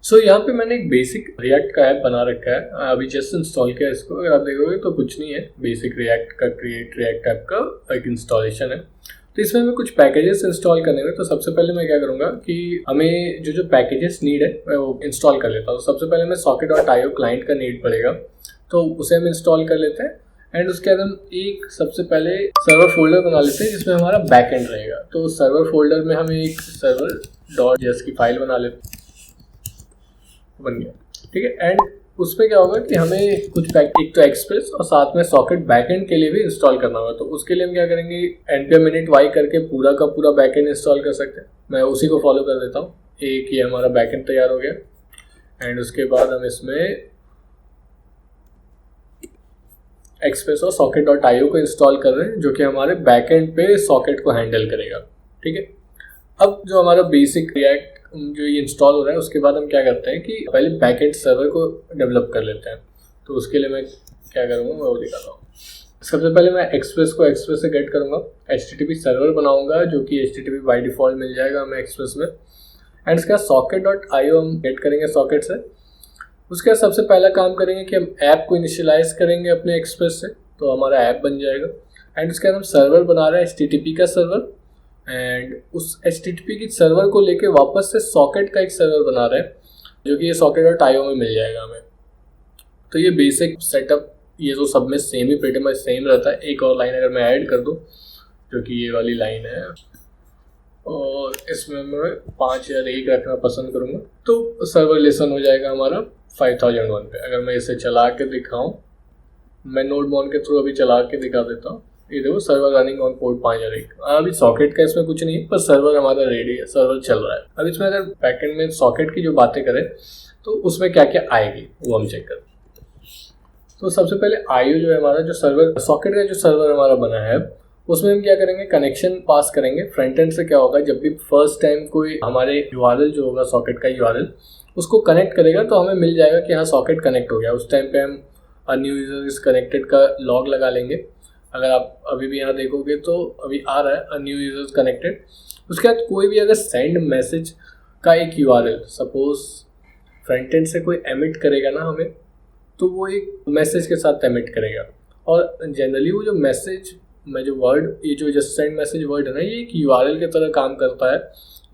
यहाँ पे मैंने एक बेसिक रिएक्ट का ऐप बना रखा है, अभी जस्ट इंस्टॉल किया इसको। अगर आप देखोगे तो कुछ नहीं है, बेसिक रिएक्ट का क्रिएट रिएक्ट ऐप का एक इंस्टॉलेशन है। तो इसमें हमें कुछ पैकेजेस इंस्टॉल करने हैं। तो सबसे पहले मैं क्या करूँगा कि हमें जो जो पैकेजेस नीड है मैं वो इंस्टॉल कर लेता हूँ। तो सबसे पहले हमें socket.io क्लाइंट का नीड पड़ेगा, तो उसे हम इंस्टॉल कर लेते हैं। एंड उसके बाद हम एक सबसे पहले सर्वर फोल्डर बना लेते हैं जिसमें हमारा बैकएंड रहेगा। तो सर्वर फोल्डर में हम एक सर्वर डॉट जेएस की फाइल बना लेते हैं, बन गया, ठीक है। एंड उसमें क्या होगा कि हमें कुछ एक तो एक्सप्रेस और साथ में सॉकेट बैकएंड के लिए भी इंस्टॉल करना होगा। तो उसके लिए हम क्या करेंगे, npm init करके पूरा का पूरा बैकएंड इंस्टॉल कर सकते हैं। मैं उसी को फॉलो कर देता हूँ। एक ये हमारा बैकएंड तैयार हो गया। एंड उसके बाद हम इसमें एक्सप्रेस और socket.io को इंस्टॉल कर रहे हैं, जो कि हमारे बैकएंड पे सॉकेट को हैंडल करेगा, ठीक है। अब जो हमारा बेसिक रिएक्ट जो ये इंस्टॉल हो रहा है, उसके बाद हम क्या करते हैं कि पहले बैकएंड सर्वर को डेवलप कर लेते हैं। तो उसके लिए मैं क्या करूँगा, मैं वो दिखाता हूँ। सबसे पहले मैं एक्सप्रेस को एक्सप्रेस से गेट करूँगा, HTTP सर्वर बनाऊँगा जो कि HTTP बाई डिफ़ॉल्ट मिल जाएगा हमें एक्सप्रेस में। एंड इसका socket.io हम गेट करेंगे सॉकेट से। उसके बाद सबसे पहला काम करेंगे कि हम ऐप को इनिशियलाइज करेंगे अपने एक्सप्रेस से, तो हमारा ऐप बन जाएगा। एंड उसके बाद हम सर्वर बना रहे हैं HTTP का सर्वर, एंड उस HTTP की सर्वर को लेके वापस से सॉकेट का एक सर्वर बना रहे हैं जो कि ये socket.io में मिल जाएगा हमें। तो ये बेसिक सेटअप, ये जो सब में सेम ही प्रीटी मच सेम रहता है। एक और लाइन अगर मैं ऐड कर दूँ जो कि ये वाली लाइन है, और इसमें मैं 5001 रखना पसंद करूँगा, तो सर्वर लेसन हो जाएगा हमारा 5001 पे। अगर मैं इसे चला के दिखाऊँ, मैं नोड मॉन के थ्रू अभी चला के दिखा देता हूँ। ये देखो सर्वर रनिंग ऑन पोर्ट 5001। अभी सॉकेट का इसमें कुछ नहीं है, पर सर्वर हमारा रेडी है, सर्वर चल रहा है। अब इसमें अगर बैकएंड में सॉकेट की जो बातें करें तो उसमें क्या क्या आएगी वो हम चेक करते हैं। तो सबसे पहले आईओ जो है हमारा, जो सर्वर सॉकेट का जो सर्वर हमारा बना है, उसमें हम क्या करेंगे, कनेक्शन पास करेंगे। फ्रंट एंड से क्या होगा, जब भी फर्स्ट टाइम कोई हमारे यूआरएल जो होगा सॉकेट का यूआरएल उसको कनेक्ट करेगा तो हमें मिल जाएगा कि हाँ सॉकेट कनेक्ट हो गया। उस टाइम पे हम न्यू यूजर इज कनेक्टेड का लॉग लगा लेंगे। अगर आप अभी भी यहाँ देखोगे तो अभी आ रहा है न्यू यूजर्स कनेक्टेड। उसके बाद कोई भी अगर सेंड मैसेज का एक यूआरएल सपोज फ्रंट एंड से कोई एमिट करेगा ना हमें, तो वो एक मैसेज के साथ एमिट करेगा। और जनरली वो जो मैसेज में जो वर्ड, ये जो जस्ट सेंड मैसेज वर्ड है ना, ये एक यूआरएल की तरह काम करता है।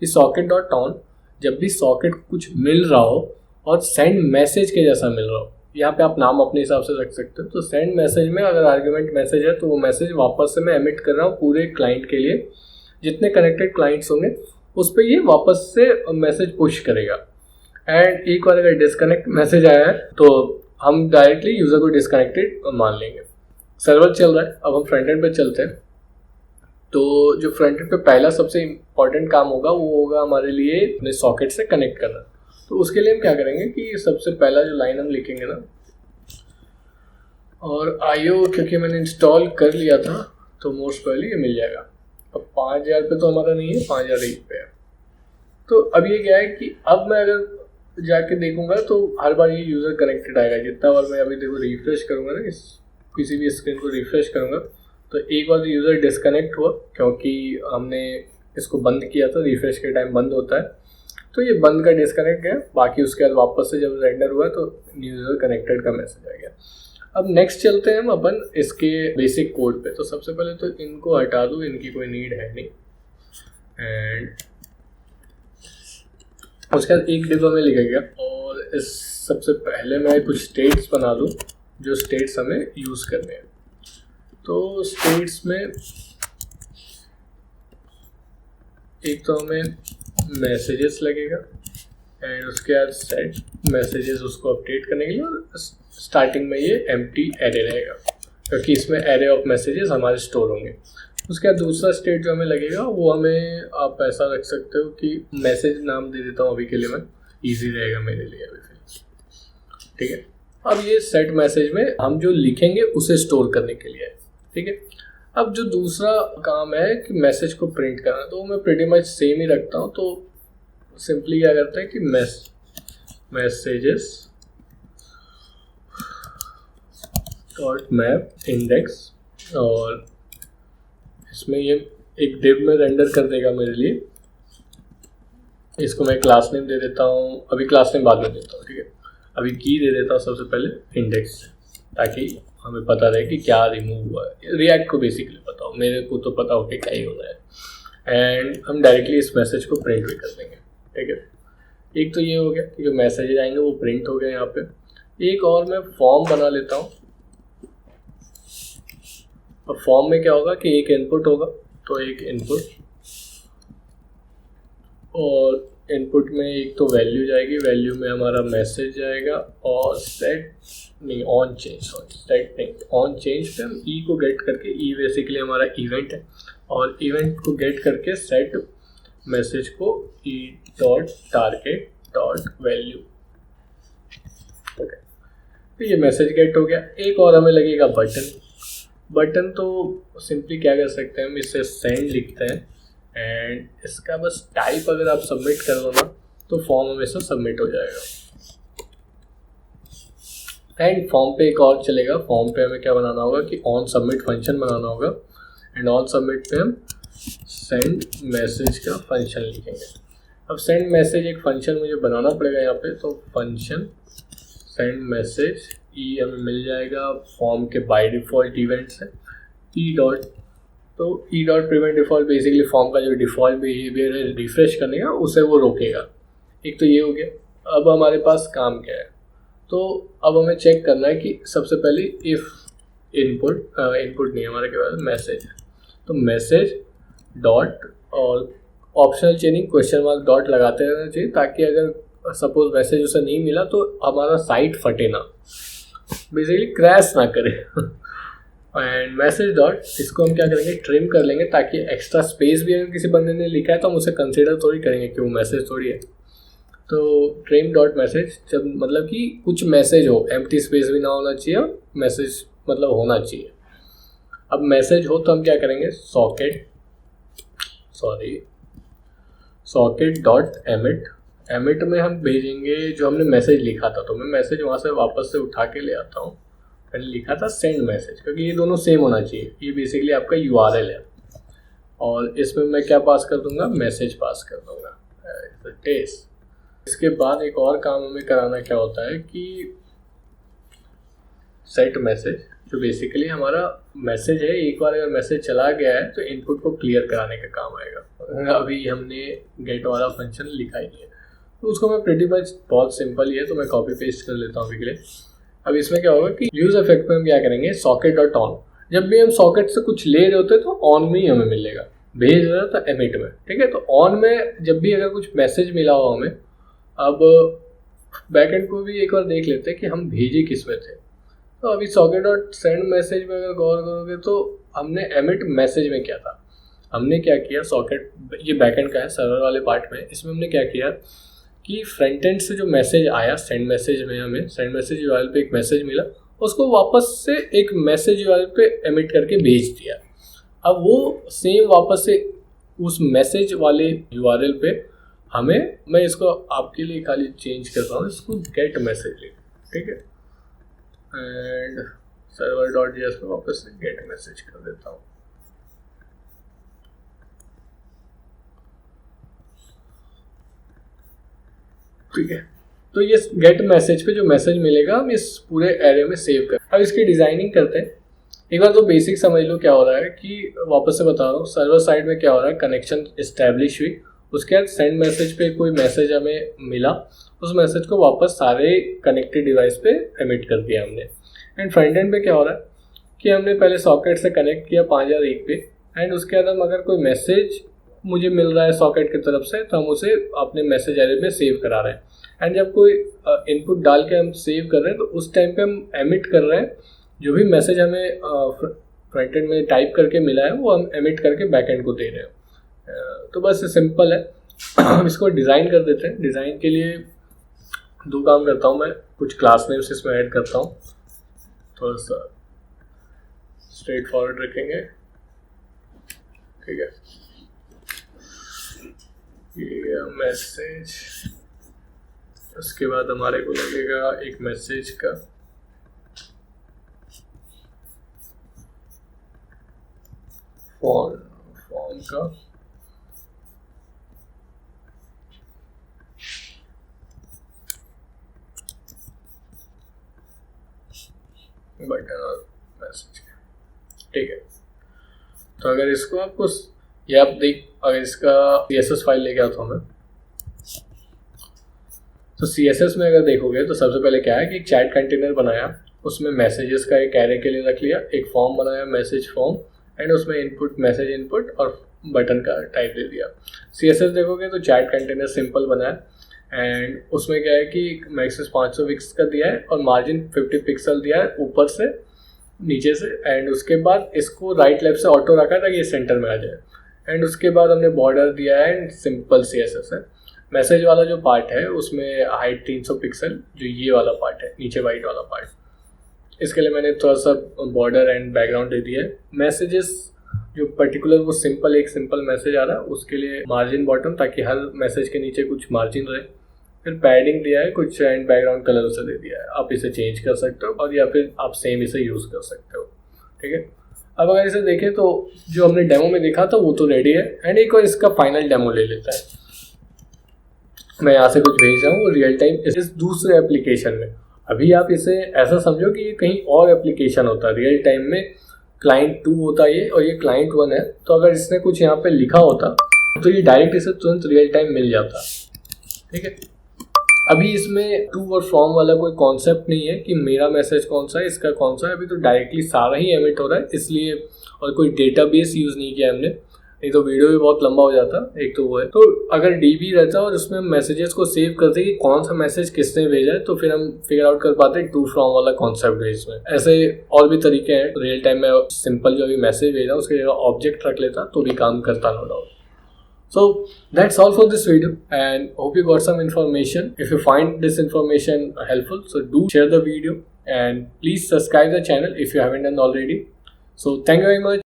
कि socket.on जब भी सॉकेट को कुछ मिल रहा हो और सेंड मैसेज के जैसा मिल रहा हो, यहाँ पे आप नाम अपने हिसाब से रख सकते हो। तो सेंड मैसेज में अगर आर्ग्यूमेंट मैसेज है तो वो मैसेज वापस से मैं एमिट कर रहा हूँ पूरे क्लाइंट के लिए, जितने कनेक्टेड क्लाइंट्स होंगे उस पर ये वापस से मैसेज पुश करेगा। एंड एक बार अगर डिस्कनेक्ट मैसेज आया है तो हम डायरेक्टली यूज़र को डिस्कनेक्टेड मान लेंगे। सर्वर चल रहा है, अब हम फ्रंट एंड पे चलते हैं। तो जो फ्रंट एंड पे पहला सबसे इम्पॉर्टेंट काम होगा वो होगा हमारे लिए अपने सॉकेट से कनेक्ट करना। तो उसके लिए हम क्या करेंगे कि सबसे पहला जो लाइन हम लिखेंगे ना, और आईओ क्योंकि मैंने इंस्टॉल कर लिया था तो मोस्ट पहले ये मिल जाएगा। अब 5000 पे तो हमारा नहीं है, 5001 पे है। तो अब ये क्या है कि अब मैं अगर जाके देखूंगा तो हर बार ये यूज़र कनेक्टेड आएगा। जितना बार मैं अभी देखो रिफ्रेश करूँगा ना, किसी भी स्क्रीन को रिफ्रेश करूँगा तो एक बार यूज़र डिस्कनेक्ट हुआ क्योंकि हमने इसको बंद किया था, रिफ्रेश के टाइम बंद होता है, तो ये बंद का डिस्कनेक्ट गया। बाकी उसके बाद वापस से जब रेंडर हुआ तो यूज़र कनेक्टेड का मैसेज आ गया। अब नेक्स्ट चलते हैं हम अपन इसके बेसिक कोड पे। तो सबसे पहले तो इनको हटा दूँ, इनकी कोई नीड है नहीं। एंड उसके बाद एक डिव हमें लिखेगा, और इस सबसे पहले मैं कुछ स्टेट्स बना दूँ जो स्टेट्स हमें यूज़ करने हैं। तो स्टेट्स में एक तो हमें मैसेजेस लगेगा, एंड उसके बाद सेट मैसेजेस उसको अपडेट करने के लिए, और स्टार्टिंग में ये एम्प्टी एरे रहेगा क्योंकि इसमें एरे ऑफ मैसेजेस हमारे स्टोर होंगे। उसके बाद दूसरा स्टेट जो हमें लगेगा वो हमें आप ऐसा रख सकते हो कि मैसेज नाम दे देता हूँ अभी के लिए मैं, इजी रहेगा मेरे लिए अभी फिर, ठीक है। अब ये सेट मैसेज में हम जो लिखेंगे उसे स्टोर करने के लिए है, ठीक है। अब जो दूसरा काम है कि मैसेज को प्रिंट करना, तो मैं प्रीटी मच सेम ही रखता हूँ। तो सिंपली क्या करता है कि मैसेजेस डॉट मैप इंडेक्स, और इसमें ये एक डिव में रेंडर कर देगा मेरे लिए इसको मैं क्लास नेम दे देता हूँ, अभी क्लास नेम बाद में देता हूँ, ठीक है। अभी की दे देता हूँ सबसे पहले इंडेक्स, ताकि हमें पता रहे कि क्या रिमूव हुआ है। रिएक्ट को बेसिकली पता हो, मेरे को तो पता हो कि क्या ही होना है। एंड हम डायरेक्टली इस मैसेज को प्रिंट भी कर देंगे, ठीक है। एक तो ये हो गया कि जो मैसेज आएंगे वो प्रिंट हो गए यहाँ पे। एक और मैं फॉर्म बना लेता हूँ, और फॉर्म में क्या होगा कि एक इनपुट होगा, तो एक इनपुट, और इनपुट में एक तो वैल्यू जाएगी, वैल्यू में हमारा मैसेज जाएगा, और सेट नहीं ऑन चेंज, सॉरी सेट नहीं ऑन चेंज पे हम ई को गेट करके, ई बेसिकली हमारा इवेंट है, और इवेंट को गेट करके सेट मैसेज को E dot target dot value, okay. तो ये मैसेज गेट हो गया। एक और हमें लगेगा बटन। बटन तो सिंपली क्या कर सकते हैं, हम इससे सेंड लिखते हैं, एंड इसका बस टाइप अगर आप सबमिट कर दो ना, तो फॉर्म हमेशा सबमिट हो जाएगा। एंड फॉर्म पे एक और चलेगा, फॉर्म पे हमें क्या बनाना होगा कि ऑन सबमिट फंक्शन बनाना होगा, एंड ऑन सबमिट पे हम सेंड मैसेज का फंक्शन लिखेंगे। अब सेंड मैसेज एक फंक्शन मुझे बनाना पड़ेगा यहाँ पे, तो फंक्शन सेंड मैसेज ई हमें मिल जाएगा, फॉर्म के बाय डिफ़ॉल्ट इवेंट्स है ई डॉट, तो E dot prevent default basically form का जो डिफ़ॉल्ट बिहेवियर है रिफ्रेश करने का, उसे वो रोकेगा। एक तो ये हो गया। अब हमारे पास काम क्या है, तो अब हमें चेक करना है कि सबसे पहले इफ़ इनपुट नहीं हमारे के पास मैसेज है, तो मैसेज डॉट और ऑप्शनल चेनिंग क्वेश्चन मार्क डॉट लगाते रहना चाहिए, ताकि अगर सपोज मैसेज उसे नहीं मिला तो हमारा साइट फटे ना, बेसिकली क्रैश ना करे। एंड मैसेज डॉट, इसको हम क्या करेंगे ट्रिम कर लेंगे, ताकि एक्स्ट्रा स्पेस भी अगर किसी बंदे ने लिखा है तो हम उसे कंसिडर थोड़ी करेंगे कि वो मैसेज थोड़ी है। तो ट्रिम डॉट मैसेज, जब मतलब कि कुछ मैसेज हो, एम्प्टी स्पेस भी ना होना चाहिए, मैसेज मतलब होना चाहिए। अब मैसेज हो तो हम क्या करेंगे, सॉकेट डॉट एमिट, एमिट में हम भेजेंगे जो हमने मैसेज लिखा था, तो मैं मैसेज वहाँ से वापस से उठा के ले आता हूँ। मैंने लिखा था सेंड मैसेज, क्योंकि ये दोनों सेम होना चाहिए, ये बेसिकली आपका यूआरएल है, और इसमें मैं क्या पास कर दूंगा, मैसेज पास कर दूंगा टेस्ट। इसके बाद एक और काम हमें कराना क्या होता है कि सेट मैसेज, जो बेसिकली हमारा मैसेज है, एक बार अगर मैसेज चला गया है तो इनपुट को क्लियर कराने का काम आएगा। अभी हमने गेट वाला फंक्शन लिखा ही नहीं है, तो उसको मैं प्रीटी मच बहुत सिंपल ही है, तो मैं कॉपी पेस्ट कर लेता हूँ अभी के लिए। अब इसमें क्या होगा कि यूज इफेक्ट में हम क्या करेंगे, सॉकेट डॉट ऑन, जब भी हम सॉकेट से कुछ ले रहे होते हैं तो ऑन में ही हमें मिलेगा, भेज रहे हो तो एमिट में, ठीक है। तो ऑन में जब भी अगर कुछ मैसेज मिला हो हमें, अब बैकएंड को भी एक बार देख लेते हैं कि हम भेजे किस में थे। तो अभी सॉकेट डॉट सेंड मैसेज में अगर गौर करोगे तो हमने एमिट मैसेज में क्या था, हमने क्या किया, सॉकेट ये बैकएंड का है सर्वर वाले पार्ट में, इसमें हमने क्या किया कि फ्रंट एंड से जो मैसेज आया सेंड मैसेज में, हमें सेंड मैसेज यूआरएल पे एक मैसेज मिला, उसको वापस से एक मैसेज यूआरएल पे एमिट करके भेज दिया। अब वो सेम वापस से उस मैसेज वाले यूआरएल पे हमें, मैं इसको आपके लिए खाली चेंज कर रहा हूँ, इसको गेट मैसेज लिख, ठीक है, एंड सर्वर डॉट जेएस पे वापस से गेट मैसेज कर देता हूँ। ठीक है, तो ये गेट मैसेज पे जो मैसेज मिलेगा हम इस पूरे एरे में सेव कर। अब इसकी डिजाइनिंग करते हैं। एक बार तो बेसिक समझ लो क्या हो रहा है कि वापस से बता रहा हूँ, सर्वर साइड में क्या हो रहा है, कनेक्शन इस्टेब्लिश हुई, उसके बाद सेंड मैसेज पे कोई मैसेज हमें मिला, उस मैसेज को वापस सारे कनेक्टेड डिवाइस पे एमिट कर दिया हमने। एंड फ्रंट एंड पे क्या हो रहा है कि हमने पहले सॉकेट से कनेक्ट किया 5001 पे, एंड उसके बाद हम अगर कोई मैसेज मुझे मिल रहा है सॉकेट की तरफ से, तो हम उसे अपने मैसेज एरे में सेव करा रहे हैं। एंड जब कोई इनपुट डाल के हम सेव कर रहे हैं, तो उस टाइम पे हम एमिट कर रहे हैं, जो भी मैसेज हमें फ्रंट एंड में टाइप करके मिला है वो हम एमिट करके बैक एंड को दे रहे हैं। तो बस सिंपल है। इसको डिज़ाइन कर देते हैं। डिज़ाइन के लिए दो काम करता हूँ मैं, कुछ क्लास नेम्स इसमें ऐड करता हूँ, थोड़ा सा स्ट्रेट फॉरवर्ड रखेंगे, ठीक है। ये मैसेज, उसके बाद हमारे को लगेगा एक मैसेज का फॉर्म का, बटन और मैसेज, ठीक है। तो अगर इसको आपको ये आप देख, अगर इसका CSS फाइल लेके आता हूँ मैं, तो CSS में अगर देखोगे तो सबसे पहले क्या है कि एक चैट कंटेनर बनाया, उसमें मैसेजेस का एक एरे के लिए रख लिया, एक फॉर्म बनाया मैसेज फॉर्म, एंड उसमें इनपुट मैसेज इनपुट और बटन का टाइप दे दिया। CSS देखोगे तो चैट कंटेनर सिंपल बना है, एंड उसमें क्या है कि मैक्सिस 500 पिक्स का दिया है और मार्जिन 50 पिक्सल दिया है ऊपर से नीचे से, एंड उसके बाद इसको राइट लेफ्ट से ऑटो रखा ताकि ये सेंटर में आ जाए, एंड उसके बाद हमने बॉर्डर दिया है एंड सिंपल CSS है। मैसेज वाला जो पार्ट है उसमें हाइट 300 पिक्सल, जो ये वाला पार्ट है नीचे वाइट वाला पार्ट, इसके लिए मैंने थोड़ा सा बॉर्डर एंड बैकग्राउंड दे दिया है। मैसेजेस जो पर्टिकुलर वो सिंपल, एक सिंपल मैसेज आ रहा है उसके लिए मार्जिन बॉटम, ताकि हर मैसेज के नीचे कुछ मार्जिन रहे। फिर पैडिंग दिया है कुछ एंड बैकग्राउंड कलर उसे दे दिया है, आप इसे चेंज कर सकते हो और या फिर आप सेम इसे यूज़ कर सकते हो, ठीक है। अब अगर इसे देखें तो जो हमने डेमो में देखा था वो तो रेडी है, एंड एक और इसका फाइनल डेमो ले लेता है। मैं यहाँ से कुछ भेज रहा हूँ रियल टाइम इस दूसरे एप्लीकेशन में। अभी आप इसे ऐसा समझो कि ये कहीं और एप्लीकेशन होता है, रियल टाइम में क्लाइंट 2 होता है ये, और ये क्लाइंट 1 है। तो अगर इसने कुछ यहाँ पे लिखा होता तो ये डायरेक्ट इसे तुरंत रियल टाइम मिल जाता, ठीक है। अभी इसमें टू और फ्रॉम वाला कोई कॉन्सेप्ट नहीं है कि मेरा मैसेज कौन सा है, इसका कौन सा है। अभी तो डायरेक्टली सारा ही एमिट हो रहा है, इसलिए, और कोई डेटाबेस यूज़ नहीं किया हमने, नहीं तो वीडियो भी बहुत लंबा हो जाता। एक तो वो है, तो अगर DB रहता और उसमें मैसेजेस को सेव करते कि कौन सा मैसेज किसने भेजा है, तो फिर हम फिगर आउट कर पाते टू फ्रॉम वाला कॉन्सेप्ट बेस में। ऐसे और भी तरीके हैं, रियल टाइम में सिंपल जो भी मैसेज भेजा उसके जगह ऑब्जेक्ट रख लेता तो भी काम करता, no doubt. So that's all for this video, and hope you got some information. If you find this information helpful, so do share the video and please subscribe the channel if you haven't done already. So thank you very much.